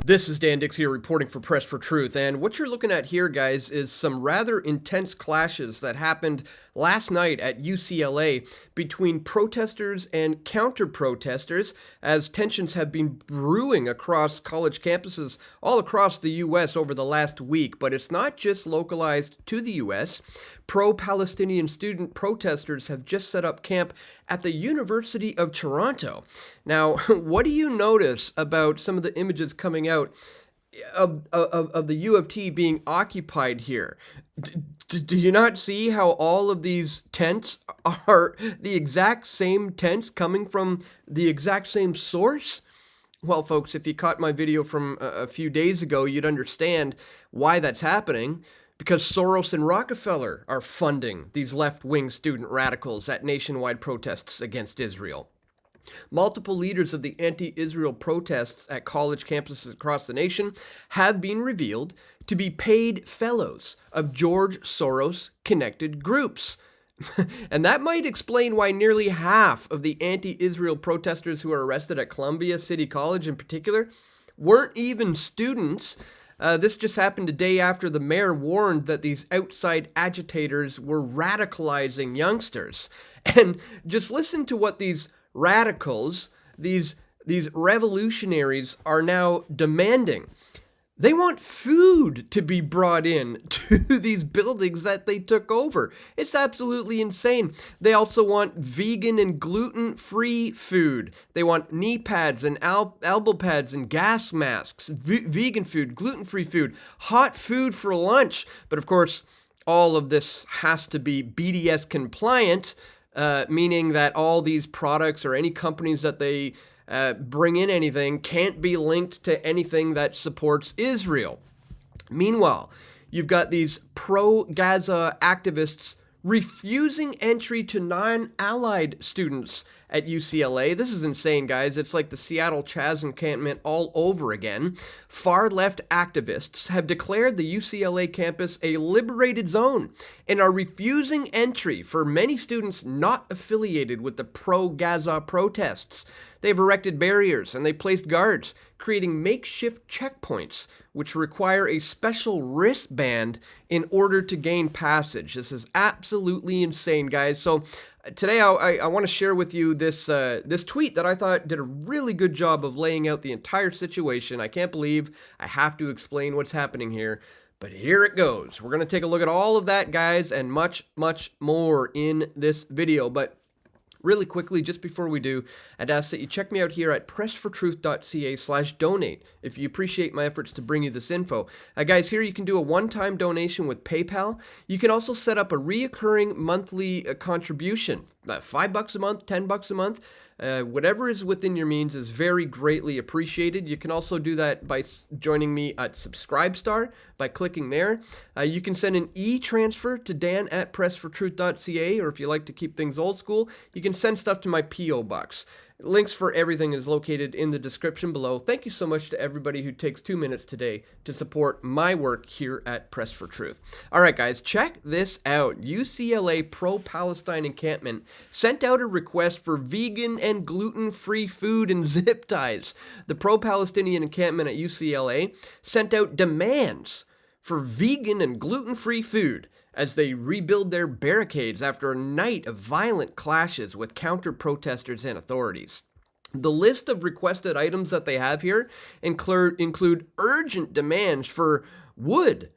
This is Dan Dicks here reporting for Press for Truth, and what you're looking at here, guys, is some rather intense clashes that happened last night at UCLA between protesters and counter-protesters as tensions have been brewing across college campuses all across the U.S. over the last week. But it's not just localized to the U.S. Pro-Palestinian student protesters have just set up camp at the University of Toronto. Now, what do you notice about some of the images coming out of the U of T being occupied here? Do you not see how all of these tents are the exact same tents coming from the exact same source? Well, folks, if you caught my video from a few days ago, you'd understand why that's happening. Because Soros and Rockefeller are funding these left-wing student radicals at nationwide protests against Israel. Multiple leaders of the anti-Israel protests at college campuses across the nation have been revealed to be paid fellows of George Soros-connected groups. And that might explain why nearly half of the anti-Israel protesters who were arrested at Columbia City College in particular weren't even students. This just happened a day after the mayor warned that these outside agitators were radicalizing youngsters. And just listen to what these radicals, these revolutionaries are now demanding. They want food to be brought in to these buildings that they took over. It's absolutely insane. They also want vegan and gluten-free food. They want knee pads and elbow pads and gas masks, vegan food, gluten-free food, hot food for lunch. But of course, all of this has to be BDS compliant, meaning that all these products or any companies that they bring in anything can't be linked to anything that supports Israel. Meanwhile, you've got these pro-Gaza activists refusing entry to non-allied students at UCLA. This is insane, guys. It's like the Seattle Chaz encampment all over again. Far-left activists have declared the UCLA campus a liberated zone and are refusing entry for many students not affiliated with the pro-Gaza protests. They've erected barriers and they placed guards, creating makeshift checkpoints, which require a special wristband in order to gain passage. This is absolutely insane, guys. So today I want to share with you this tweet that I thought did a really good job of laying out the entire situation. I can't believe I have to explain what's happening here, but here it goes. We're going to take a look at all of that, guys, and much, much more in this video. But really quickly, just before we do, I'd ask that you check me out here at pressfortruth.ca/donate if you appreciate my efforts to bring you this info. Guys, here you can do a one-time donation with PayPal. You can also set up a reoccurring monthly contribution. $5 a month, $10 a month, whatever is within your means is very greatly appreciated. You can also do that by joining me at Subscribestar by clicking there. You can send an e-transfer to dan@pressfortruth.ca, or if you like to keep things old school, you can send stuff to my P.O. box. Links for everything is located in the description below. Thank you so much to everybody who takes 2 minutes today to support my work here at Press for Truth. All right, guys, check this out. UCLA pro-Palestine encampment sent out a request for vegan and gluten-free food and zip ties. The pro-Palestinian encampment at UCLA sent out demands for vegan and gluten-free food as they rebuild their barricades after a night of violent clashes with counter-protesters and authorities. The list of requested items that they have here include urgent demands for wood,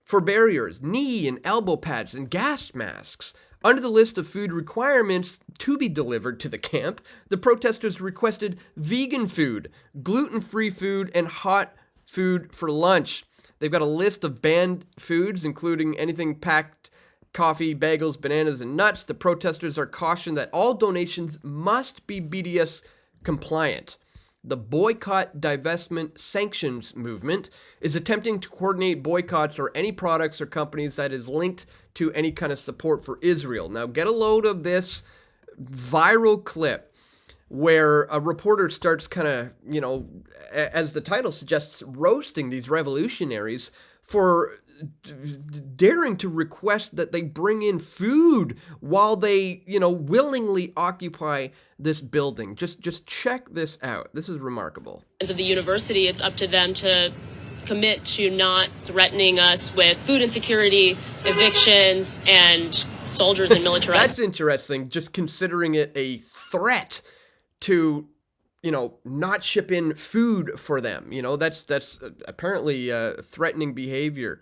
for barriers, knee and elbow pads, and gas masks. Under the list of food requirements to be delivered to the camp, the protesters requested vegan food, gluten-free food, and hot food for lunch. They've got a list of banned foods, including anything packed, coffee, bagels, bananas, and nuts. The protesters are cautioned that all donations must be BDS compliant. The Boycott, Divestment, Sanctions movement is attempting to coordinate boycotts or any products or companies that is linked to any kind of support for Israel. Now, get a load of this viral clip where a reporter starts kind of, as the title suggests, roasting these revolutionaries for daring to request that they bring in food while they, willingly occupy this building. Just check this out. This is remarkable. Of the university, it's up to them to commit to not threatening us with food insecurity, evictions, and soldiers and militarized. That's interesting, just considering it a threat to, not ship in food for them. That's apparently threatening behavior,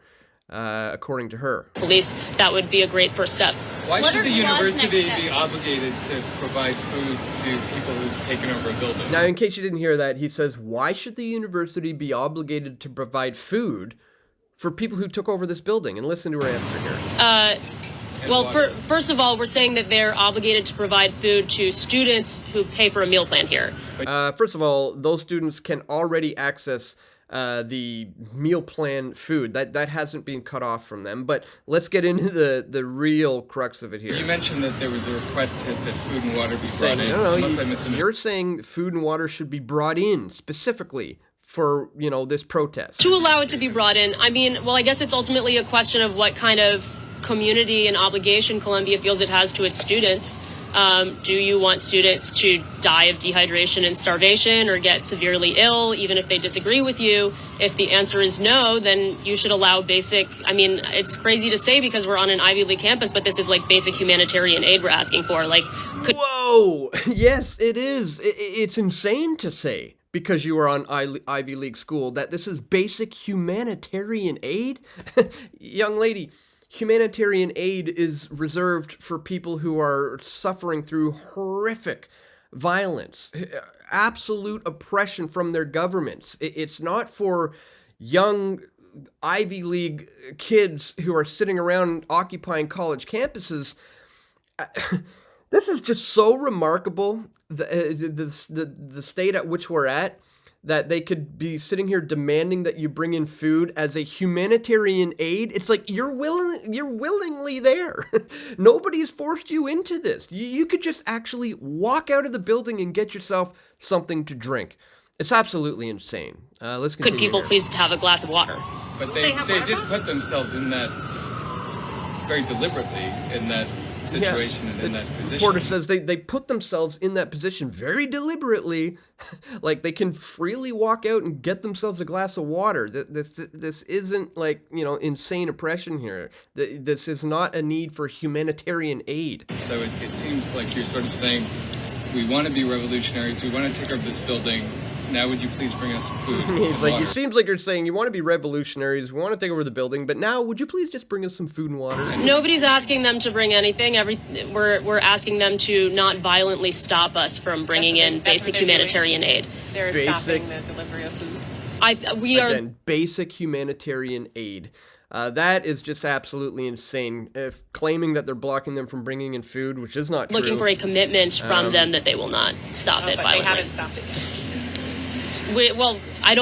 according to her. Police, that would be a great first step. Why should the university be obligated to provide food to people who've taken over a building? Now, in case you didn't hear that, he says, why should the university be obligated to provide food for people who took over this building? And listen to her answer here. First of all, we're saying that they're obligated to provide food to students who pay for a meal plan here. First of all, those students can already access the meal plan food. That hasn't been cut off from them. But let's get into the real crux of it here. You mentioned that there was a request that food and water be brought in. No, you're saying food and water should be brought in specifically for, this protest. To allow it to be brought in, I guess it's ultimately a question of what kind of community and obligation Columbia feels it has to its students. Do you want students to die of dehydration and starvation or get severely ill, even if they disagree with you? If the answer is no, then you should allow basic, it's crazy to say because we're on an Ivy League campus, but this is like basic humanitarian aid we're asking for. Whoa! Yes, it is. It's insane to say, because you are on Ivy League school, that this is basic humanitarian aid? Young lady, humanitarian aid is reserved for people who are suffering through horrific violence, absolute oppression from their governments. It's not for young Ivy League kids who are sitting around occupying college campuses. This is just so remarkable, the state at which we're at, that they could be sitting here demanding that you bring in food as a humanitarian aid. It's like you're willingly there. Nobody's forced you into this. You could just actually walk out of the building and get yourself something to drink. It's absolutely insane. Let's continue. Could people please have a glass of water? But they did put themselves in that very deliberately, in that situation and in that position. Reporter says they put themselves in that position very deliberately, like they can freely walk out and get themselves a glass of water. This isn't like, insane oppression here. This is not a need for humanitarian aid. So it seems like you're sort of saying, we want to be revolutionaries, we want to take over this building. Now would you please bring us food? He's like, it seems like you're saying you want to be revolutionaries, we want to take over the building, but now would you please just bring us some food and water? Nobody's asking them to bring anything. We're asking them to not violently stop us from bringing in basic humanitarian aid. They're stopping the delivery of food. Again, basic humanitarian aid. That is just absolutely insane. If claiming that they're blocking them from bringing in food, which is not true. Looking for a commitment from them that they will not stop it violently. They haven't stopped it yet. I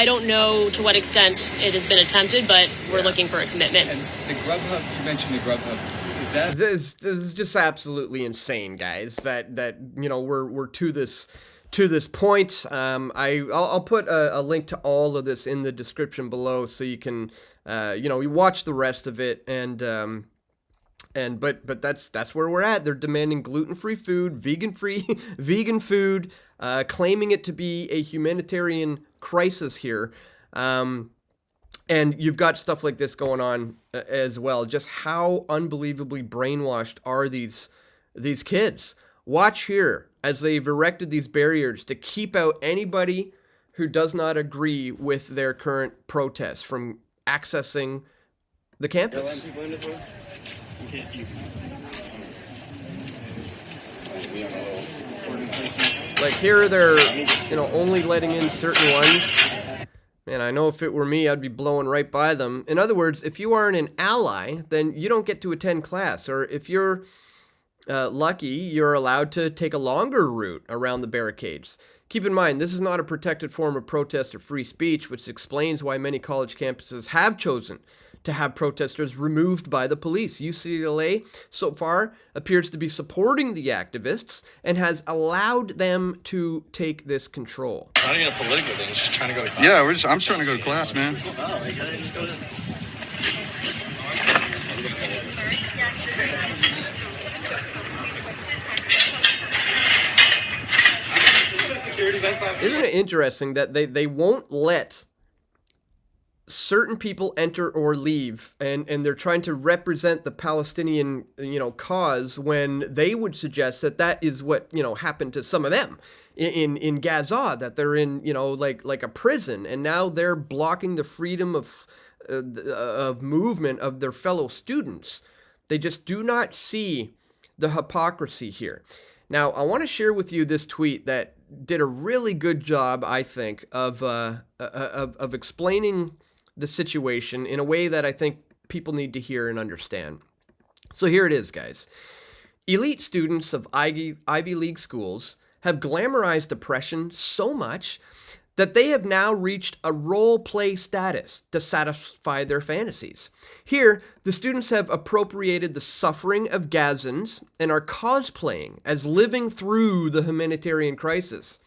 don't know to what extent it has been attempted, but we're looking for a commitment. And the Grubhub, you mentioned the Grubhub. Is that... This is just absolutely insane, guys, that we're to this point. I'll put a link to all of this in the description below so you can, you watch the rest of it, but that's where we're at. They're demanding gluten-free food, vegan food, claiming it to be a humanitarian crisis here. And you've got stuff like this going on as well. Just how unbelievably brainwashed are these kids? Watch here as they've erected these barriers to keep out anybody who does not agree with their current protests from accessing the campus. Like here they're, only letting in certain ones. Man, I know if it were me, I'd be blowing right by them. In other words, if you aren't an ally, then you don't get to attend class. Or if you're lucky, you're allowed to take a longer route around the barricades. Keep in mind, this is not a protected form of protest or free speech, which explains why many college campuses have chosen to have protesters removed by the police. UCLA, so far, appears to be supporting the activists and has allowed them to take this control. Not even a political thing, it's just trying to go to class. Yeah, I'm just trying to go to class, man. Isn't it interesting that they won't let certain people enter or leave, and they're trying to represent the Palestinian, cause, when they would suggest that that is what, happened to some of them in Gaza, that they're in, like a prison, and now they're blocking the freedom of movement of their fellow students. They just do not see the hypocrisy here. Now, I want to share with you this tweet that did a really good job, I think, of explaining the situation in a way that I think people need to hear and understand. So here it is, guys. Elite students of Ivy League schools have glamorized oppression so much that they have now reached a role play status to satisfy their fantasies. Here, the students have appropriated the suffering of Gazans and are cosplaying as living through the humanitarian crisis.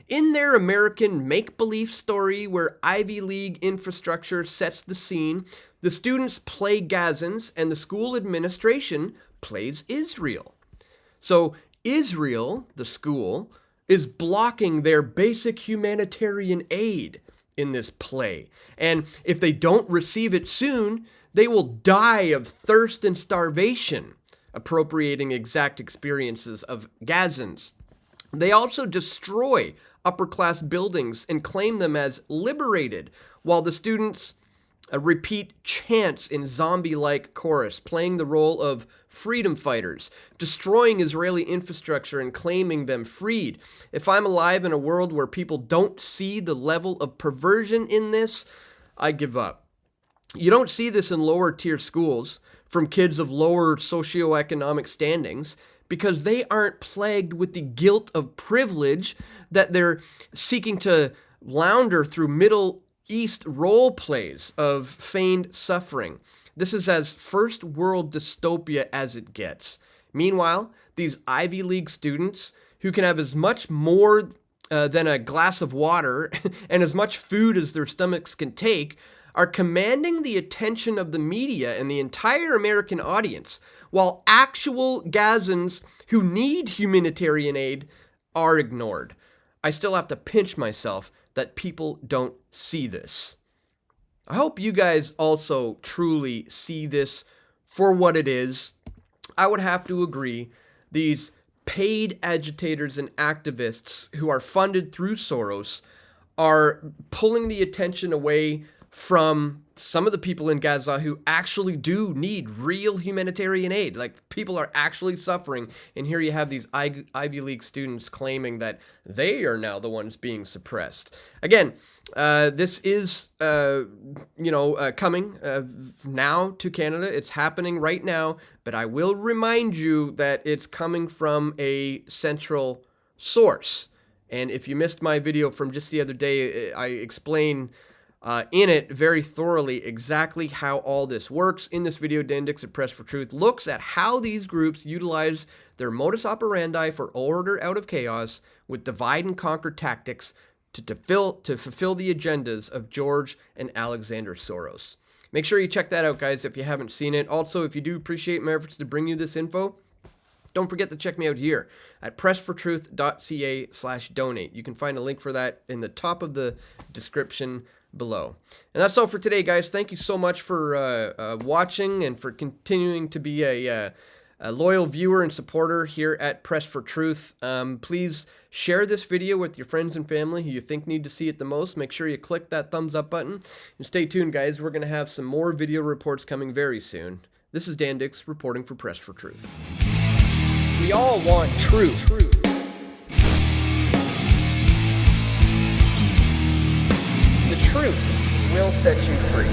In their American make-believe story where Ivy League infrastructure sets the scene, the students play Gazans and the school administration plays Israel. So Israel, the school, is blocking their basic humanitarian aid in this play. And if they don't receive it soon, they will die of thirst and starvation, appropriating exact experiences of Gazans. They also destroy upper-class buildings and claim them as liberated, while the students repeat chants in zombie-like chorus, playing the role of freedom fighters, destroying Israeli infrastructure and claiming them freed. If I'm alive in a world where people don't see the level of perversion in this, I give up. You don't see this in lower-tier schools from kids of lower socioeconomic standings, because they aren't plagued with the guilt of privilege that they're seeking to launder through Middle East role plays of feigned suffering. This is as first world dystopia as it gets. Meanwhile, these Ivy League students, who can have as much more than a glass of water and as much food as their stomachs can take, are commanding the attention of the media and the entire American audience, while actual Gazans who need humanitarian aid are ignored. I still have to pinch myself that people don't see this. I hope you guys also truly see this for what it is. I would have to agree, these paid agitators and activists who are funded through Soros are pulling the attention away from some of the people in Gaza who actually do need real humanitarian aid. Like, people are actually suffering, and here you have these Ivy League students claiming that they are now the ones being suppressed. Again, this is, coming now to Canada. It's happening right now, but I will remind you that it's coming from a central source. And if you missed my video from just the other day, I explain in it very thoroughly exactly how all this works. In this video, Dan Dicks at Press for Truth looks at how these groups utilize their modus operandi for order out of chaos with divide and conquer tactics to fulfill the agendas of George and Alexander Soros. Make sure you check that out, guys, if you haven't seen it. Also, if you do appreciate my efforts to bring you this info, don't forget to check me out here at pressfortruth.ca/donate. You can find a link for that in the top of the description below. And that's all for today, guys. Thank you so much for watching and for continuing to be a loyal viewer and supporter here at Press for Truth. Please share this video with your friends and family who you think need to see it the most. Make sure you click that thumbs up button. And stay tuned, guys. We're going to have some more video reports coming very soon. This is Dan Dicks reporting for Press for Truth. We all want truth. The truth will set you free.